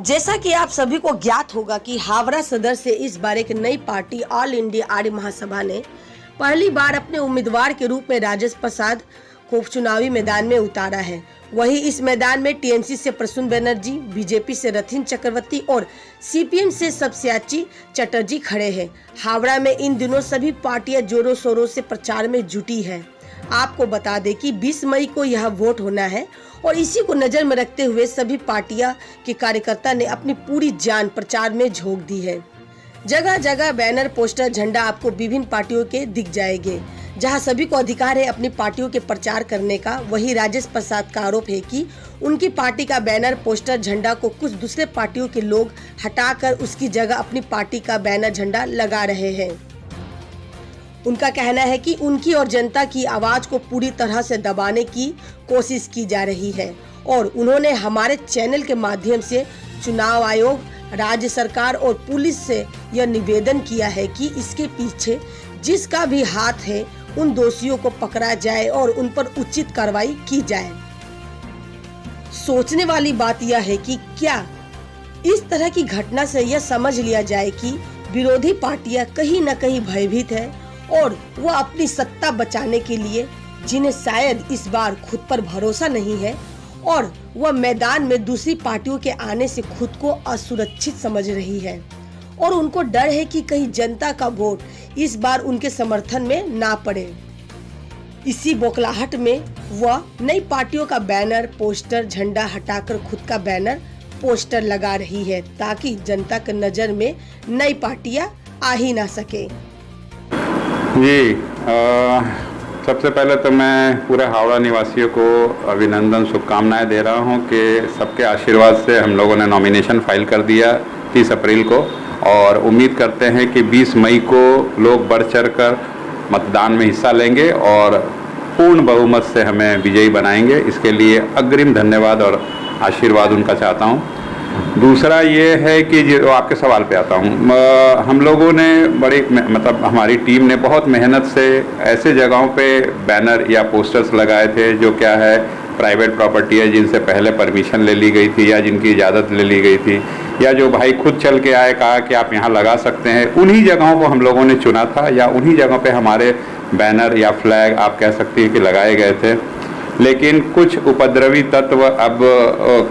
जैसा कि आप सभी को ज्ञात होगा कि हावड़ा सदर से इस बार एक नई पार्टी ऑल इंडिया आर्य महासभा ने पहली बार अपने उम्मीदवार के रूप में राजेश प्रसाद को चुनावी मैदान में उतारा है। वहीं इस मैदान में टीएमसी से प्रसून बनर्जी, बीजेपी से रथिन चक्रवर्ती और सीपीएम से सब्यासाची चटर्जी खड़े हैं। हावड़ा में इन दिनों सभी पार्टियां जोरों शोरों से प्रचार में जुटी है। आपको बता दें कि 20 मई को यह वोट होना है और इसी को नजर में रखते हुए सभी पार्टियां के कार्यकर्ता ने अपनी पूरी जान प्रचार में झोंक दी है। जगह जगह बैनर, पोस्टर, झंडा आपको विभिन्न पार्टियों के दिख जाएंगे, जहां सभी को अधिकार है अपनी पार्टियों के प्रचार करने का। वही राजेश प्रसाद का आरोप है कि उनकी पार्टी का बैनर, पोस्टर, झंडा को कुछ दूसरे पार्टियों के लोग हटाकर उसकी जगह अपनी पार्टी का बैनर, झंडा लगा रहे हैं। उनका कहना है कि उनकी और जनता की आवाज को पूरी तरह से दबाने की कोशिश की जा रही है और उन्होंने हमारे चैनल के माध्यम से चुनाव आयोग, राज्य सरकार और पुलिस से यह निवेदन किया है कि इसके पीछे जिसका भी हाथ है उन दोषियों को पकड़ा जाए और उन पर उचित कार्रवाई की जाए। सोचने वाली बात यह है कि क्या इस तरह की घटना से यह समझ लिया जाए कि विरोधी पार्टियां कहीं न कहीं भयभीत है और वह अपनी सत्ता बचाने के लिए, जिन्हें शायद इस बार खुद पर भरोसा नहीं है और वह मैदान में दूसरी पार्टियों के आने से खुद को असुरक्षित समझ रही है और उनको डर है कि कहीं जनता का वोट इस बार उनके समर्थन में ना पड़े। इसी बौखलाहट में वह नई पार्टियों का बैनर, पोस्टर, झंडा हटाकर खुद का बैनर, पोस्टर लगा रही है ताकि जनता की नजर में नई पार्टियां आ ही ना सके। जी, सबसे पहले तो मैं पूरे हावड़ा निवासियों को अभिनंदन, शुभकामनाएं दे रहा हूं कि सबके आशीर्वाद से हम लोगों ने नॉमिनेशन फाइल कर दिया 30 अप्रैल को और उम्मीद करते हैं कि 20 मई को लोग बढ़ चढ़ कर मतदान में हिस्सा लेंगे और पूर्ण बहुमत से हमें विजयी बनाएंगे। इसके लिए अग्रिम धन्यवाद और आशीर्वाद उनका चाहता हूं। दूसरा ये है कि जो आपके सवाल पे आता हूँ, हम लोगों ने हमारी टीम ने बहुत मेहनत से ऐसे जगहों पे बैनर या पोस्टर्स लगाए थे जो क्या है प्राइवेट प्रॉपर्टी है, जिनसे पहले परमिशन ले ली गई थी या जिनकी इजाज़त ले ली गई थी या जो भाई खुद चल के आए, कहा कि आप यहाँ लगा सकते हैं, उन्हीं जगहों को हम लोगों ने चुना था या उन्हीं जगहों पे हमारे बैनर या फ्लैग आप कह सकती हैं कि लगाए गए थे। लेकिन कुछ उपद्रवी तत्व, अब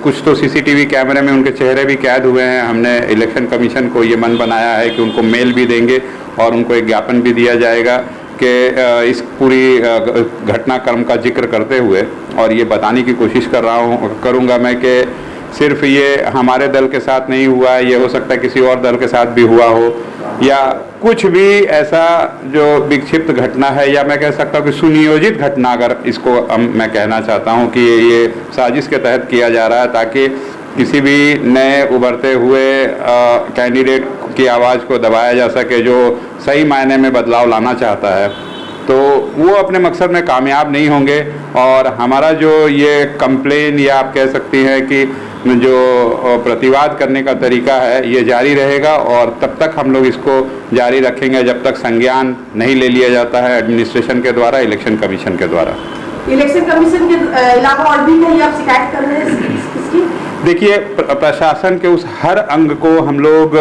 कुछ तो सीसीटीवी कैमरे में उनके चेहरे भी कैद हुए हैं। हमने इलेक्शन कमीशन को ये मन बनाया है कि उनको मेल भी देंगे और उनको एक ज्ञापन भी दिया जाएगा कि इस पूरी घटनाक्रम का जिक्र करते हुए, और ये बताने की कोशिश करूँगा मैं कि सिर्फ ये हमारे दल के साथ नहीं हुआ है, ये हो सकता है किसी और दल के साथ भी हुआ हो या कुछ भी ऐसा जो विक्षिप्त घटना है या मैं कह सकता हूँ कि सुनियोजित घटना, अगर इसको मैं कहना चाहता हूँ कि ये साजिश के तहत किया जा रहा है ताकि किसी भी नए उभरते हुए कैंडिडेट की आवाज़ को दबाया जा सके जो सही मायने में बदलाव लाना चाहता है, तो वो अपने मकसद में कामयाब नहीं होंगे। और हमारा जो ये कंप्लेन या आप कह सकती हैं कि जो प्रतिवाद करने का तरीका है ये जारी रहेगा और तब तक हम लोग इसको जारी रखेंगे जब तक संज्ञान नहीं ले लिया जाता है एडमिनिस्ट्रेशन के द्वारा, इलेक्शन कमीशन के द्वारा। इलेक्शन कमीशन के अलावा और भी कहीं आप शिकायत कर रहे हैं इसकी? देखिए, प्रशासन के उस हर अंग को हम लोग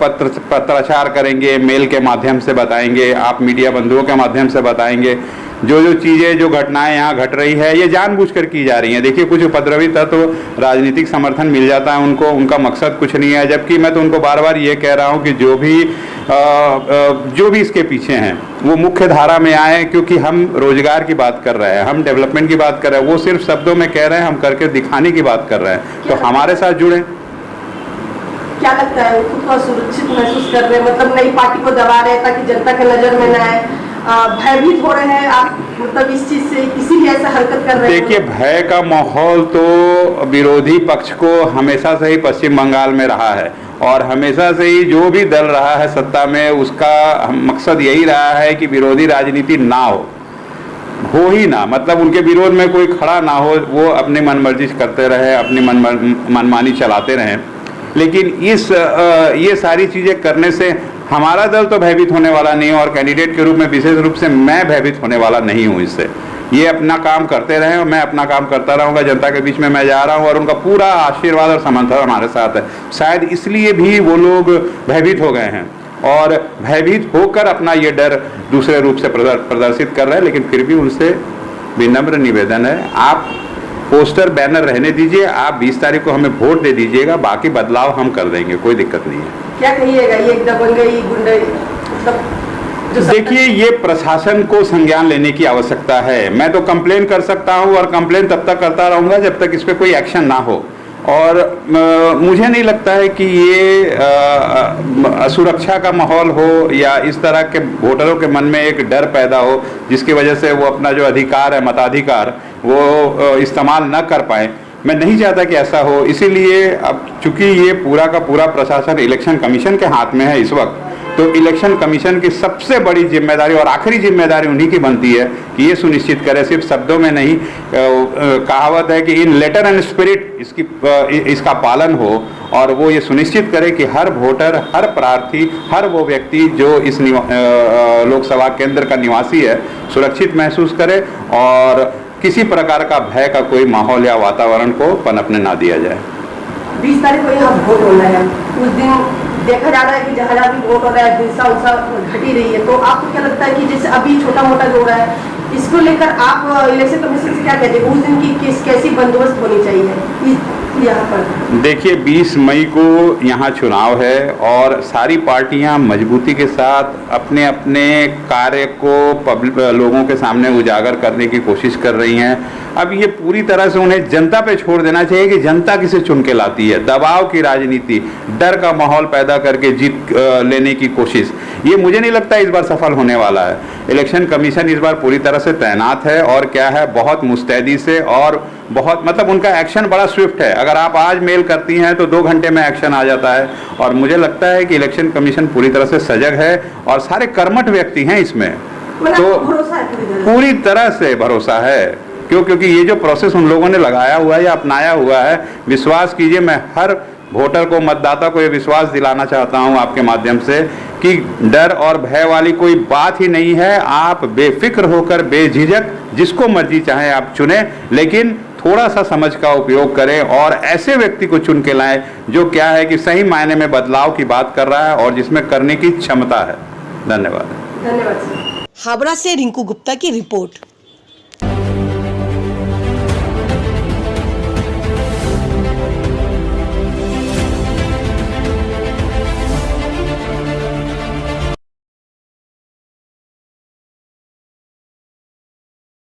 पत्राचार करेंगे, मेल के माध्यम से बताएंगे, आप मीडिया बंधुओं के माध्यम से बताएंगे। जो चीज़ें, जो घटनाएं यहाँ घट रही है ये जानबूझकर की जा रही हैं। देखिए, कुछ उपद्रवी तत्व राजनीतिक समर्थन मिल जाता है उनको, उनका मकसद कुछ नहीं है, जबकि मैं तो उनको बार बार ये कह रहा हूँ कि जो भी इसके पीछे हैं वो मुख्य धारा में आए, क्योंकि हम रोजगार की बात कर रहे हैं, हम डेवलपमेंट की बात कर रहे हैं, वो सिर्फ शब्दों में कह रहे हैं, हम करके दिखाने की बात कर रहे हैं, तो हमारे साथ जुड़े। क्या लगता है, खुद को सुरक्षित महसूस कर रहे हैं, मतलब नई पार्टी को दबा रहे हैं ताकि जनता के नजर में न आए, भयभीत हो रहे हैं आप, मतलब इस चीज से इसीलिए ऐसा हरकत कर रहे हैं? देखिए, भय का माहौल तो विरोधी पक्ष को हमेशा से ही पश्चिम बंगाल में रहा है और हमेशा से ही जो भी दल रहा है सत्ता में उसका मकसद यही रहा है कि विरोधी राजनीति ना हो ही ना, मतलब उनके विरोध में कोई खड़ा ना हो, वो अपनी मनमर्जी करते रहे, अपनी मनमानी चलाते रहें। लेकिन ये सारी चीज़ें करने से हमारा दल तो भयभीत होने वाला नहीं है और कैंडिडेट के रूप में विशेष रूप से मैं भयभीत होने वाला नहीं हूँ इससे, ये अपना काम करते रहें और मैं अपना काम करता रहूँगा। जनता के बीच में मैं जा रहा हूँ और उनका पूरा आशीर्वाद और समर्थन हमारे साथ है। शायद इसलिए भी वो लोग भयभीत हो गए हैं और भयभीत होकर अपना ये डर दूसरे रूप से प्रदर्शित कर रहे हैं। लेकिन फिर भी उनसे विनम्र निवेदन है, आप पोस्टर बैनर रहने दीजिए, आप 20 तारीख को हमें वोट दे दीजिएगा, बाकी बदलाव हम कर देंगे, कोई दिक्कत नहीं है। क्या कहिएगा, ये दबंगई गुंडई मतलब देखिए, ये प्रशासन को संज्ञान लेने की आवश्यकता है। मैं तो कंप्लेन कर सकता हूं और कंप्लेन तब तक करता रहूंगा जब तक इस पर कोई एक्शन ना हो। और मुझे नहीं लगता है कि ये असुरक्षा का माहौल हो या इस तरह के वोटरों के मन में एक डर पैदा हो जिसकी वजह से वो अपना जो अधिकार है, मताधिकार, वो इस्तेमाल न कर पाए। मैं नहीं चाहता कि ऐसा हो। इसीलिए अब चूंकि ये पूरा का पूरा प्रशासन इलेक्शन कमीशन के हाथ में है इस वक्त, तो इलेक्शन कमीशन की सबसे बड़ी जिम्मेदारी और आखिरी जिम्मेदारी उन्हीं की बनती है कि ये सुनिश्चित करे, सिर्फ शब्दों में नहीं, कहावत है कि इन लेटर एंड स्पिरिट इसका पालन हो और वो ये सुनिश्चित करे कि हर वोटर, हर प्रार्थी, हर वो व्यक्ति जो इस लोकसभा केंद्र का निवासी है सुरक्षित महसूस करे और किसी प्रकार का भय का कोई माहौल या वातावरण को पनपने ना दिया जाए। 20 तारीख को यहाँ वोट होना है, उस दिन देखा जा रहा है कि जहाँ भी वोट हो रहा है हिंसा उनसा घटी रही है, तो आपको क्या लगता है कि जैसे अभी छोटा मोटा जो हो रहा है इसको लेकर आप इलेक्शन कमीशन से क्या कहते हैं, उस दिन की कैसी बंदोबस्त होनी चाहिए यहाँ पर? देखिए, 20 मई को यहाँ चुनाव है और सारी पार्टियाँ मजबूती के साथ अपने अपने कार्य को लोगों के सामने उजागर करने की कोशिश कर रही हैं। अब ये पूरी तरह से उन्हें जनता पे छोड़ देना चाहिए कि जनता किसे चुन के लाती है। दबाव की राजनीति, डर का माहौल पैदा करके जीत लेने की कोशिश, ये मुझे नहीं लगता इस बार सफल होने वाला है। इलेक्शन कमीशन इस बार पूरी तरह से तैनात है और क्या है, बहुत मुस्तैदी से और बहुत मतलब उनका एक्शन बड़ा स्विफ्ट है। अगर आप आज मेल करती हैं तो 2 घंटे में एक्शन आ जाता है और मुझे लगता है कि इलेक्शन कमीशन पूरी तरह से सजग है और सारे कर्मठ व्यक्ति हैं इसमें, तो पूरी तरह से भरोसा है। क्योंकि ये जो प्रोसेस उन लोगों ने लगाया हुआ है या अपनाया हुआ है, विश्वास कीजिए, मैं हर वोटर को, मतदाता को ये विश्वास दिलाना चाहता हूं आपके माध्यम से कि डर और भय वाली कोई बात ही नहीं है। आप बेफिक्र होकर बेझिझक जिसको मर्जी चाहे आप चुने, लेकिन थोड़ा सा समझ का उपयोग करें और ऐसे व्यक्ति को चुन के लाएं जो क्या है कि सही मायने में बदलाव की बात कर रहा है और जिसमें करने की क्षमता है। धन्यवाद। धन्यवाद। हावड़ा से रिंकू गुप्ता की रिपोर्ट।